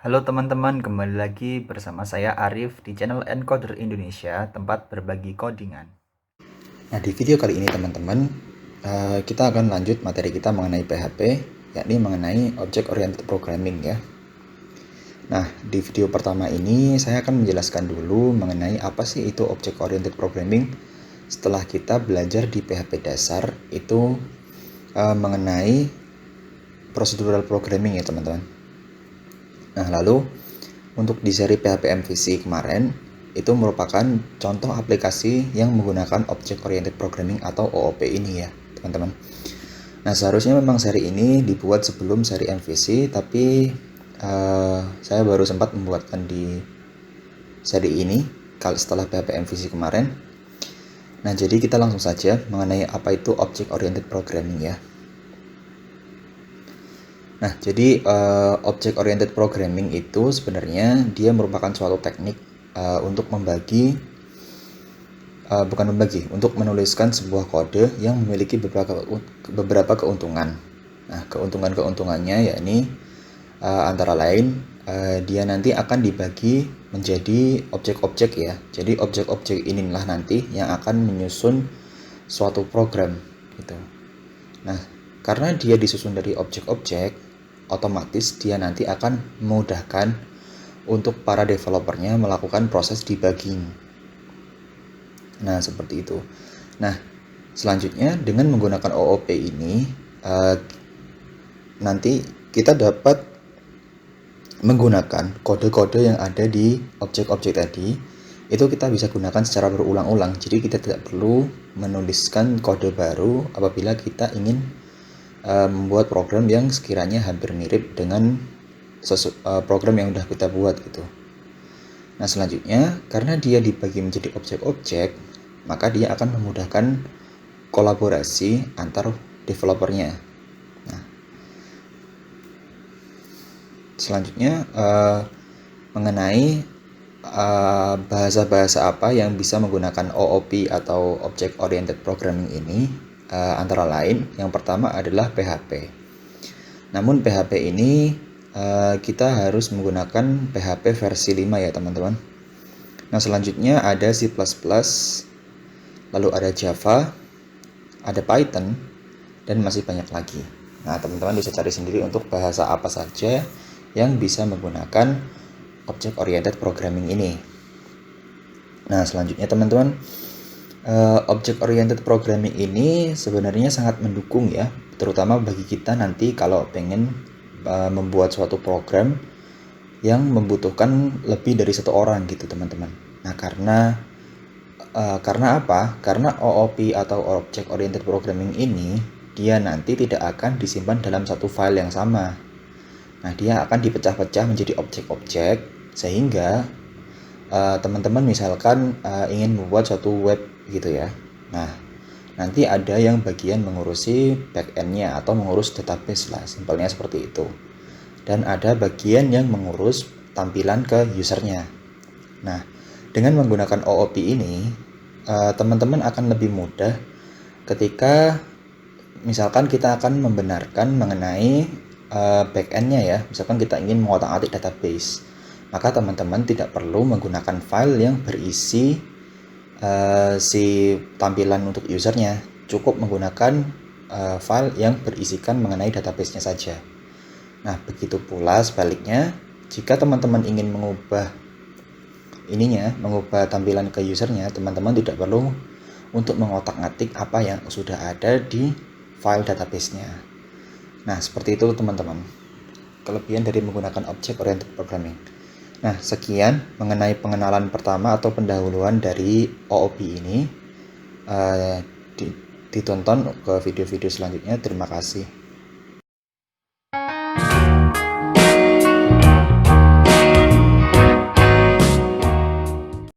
Halo teman-teman, kembali lagi bersama saya Arif di channel Encoder Indonesia, tempat berbagi codingan. Nah, di video kali ini teman-teman, kita akan lanjut materi kita mengenai PHP, yakni mengenai Object Oriented Programming ya. Nah, di video pertama ini saya akan menjelaskan dulu mengenai apa sih itu Object Oriented Programming setelah kita belajar di PHP dasar itu mengenai Procedural Programming ya teman-teman. Nah, lalu untuk di seri PHP MVC kemarin, itu merupakan contoh aplikasi yang menggunakan Object Oriented Programming atau OOP ini ya teman-teman. Nah, seharusnya memang seri ini dibuat sebelum seri MVC, tapi saya baru sempat membuatkan di seri ini setelah PHP MVC kemarin. Nah, jadi kita langsung saja mengenai apa itu Object Oriented Programming ya. Nah, jadi Object Oriented Programming itu sebenarnya dia merupakan suatu teknik untuk untuk menuliskan sebuah kode yang memiliki beberapa keuntungan. Nah, keuntungannya yakni antara lain dia nanti akan dibagi menjadi objek-objek ya. Jadi objek-objek inilah nanti yang akan menyusun suatu program gitu. Nah, karena dia disusun dari objek-objek, otomatis dia nanti akan memudahkan untuk para developernya melakukan proses debugging. Nah, seperti itu. Nah, selanjutnya dengan menggunakan OOP ini, nanti kita dapat menggunakan kode-kode yang ada di objek-objek tadi, itu kita bisa gunakan secara berulang-ulang. Jadi kita tidak perlu menuliskan kode baru apabila kita ingin membuat program yang sekiranya hampir mirip dengan program yang sudah kita buat gitu. Nah, selanjutnya karena dia dibagi menjadi objek-objek, maka dia akan memudahkan kolaborasi antar developernya. Nah, selanjutnya mengenai bahasa-bahasa apa yang bisa menggunakan OOP atau Object Oriented Programming ini, antara lain yang pertama adalah PHP. Namun PHP ini kita harus menggunakan PHP versi 5 ya teman-teman. Nah, selanjutnya ada C++, lalu ada Java, ada Python, dan masih banyak lagi. Nah, teman-teman bisa cari sendiri untuk bahasa apa saja yang bisa menggunakan Object Oriented Programming ini. Nah, selanjutnya teman-teman, Object Oriented Programming ini sebenarnya sangat mendukung ya, terutama bagi kita nanti kalau pengen membuat suatu program yang membutuhkan lebih dari satu orang gitu teman-teman. Nah, karena apa? Karena OOP atau Object Oriented Programming ini dia nanti tidak akan disimpan dalam satu file yang sama. Nah, dia akan dipecah-pecah menjadi objek-objek sehingga teman-teman misalkan ingin membuat suatu web gitu ya. Nah, nanti ada yang bagian mengurusi backend-nya atau mengurus database lah, simpelnya seperti itu. Dan ada bagian yang mengurus tampilan ke usernya. Nah, dengan menggunakan OOP ini, teman-teman akan lebih mudah ketika misalkan kita akan membenarkan mengenai backend-nya ya. Misalkan kita ingin mengotak-atik database, maka teman-teman tidak perlu menggunakan file yang berisi si tampilan untuk usernya. Cukup menggunakan file yang berisikan mengenai database-nya saja. Nah, begitu pula sebaliknya, jika teman-teman ingin mengubah tampilan ke usernya, teman-teman tidak perlu untuk mengotak-atik apa yang sudah ada di file database-nya. Nah, seperti itu teman-teman, kelebihan dari menggunakan Object Oriented Programming. Nah, sekian mengenai pengenalan pertama atau pendahuluan dari OOP ini. Ditonton ke video-video selanjutnya. Terima kasih.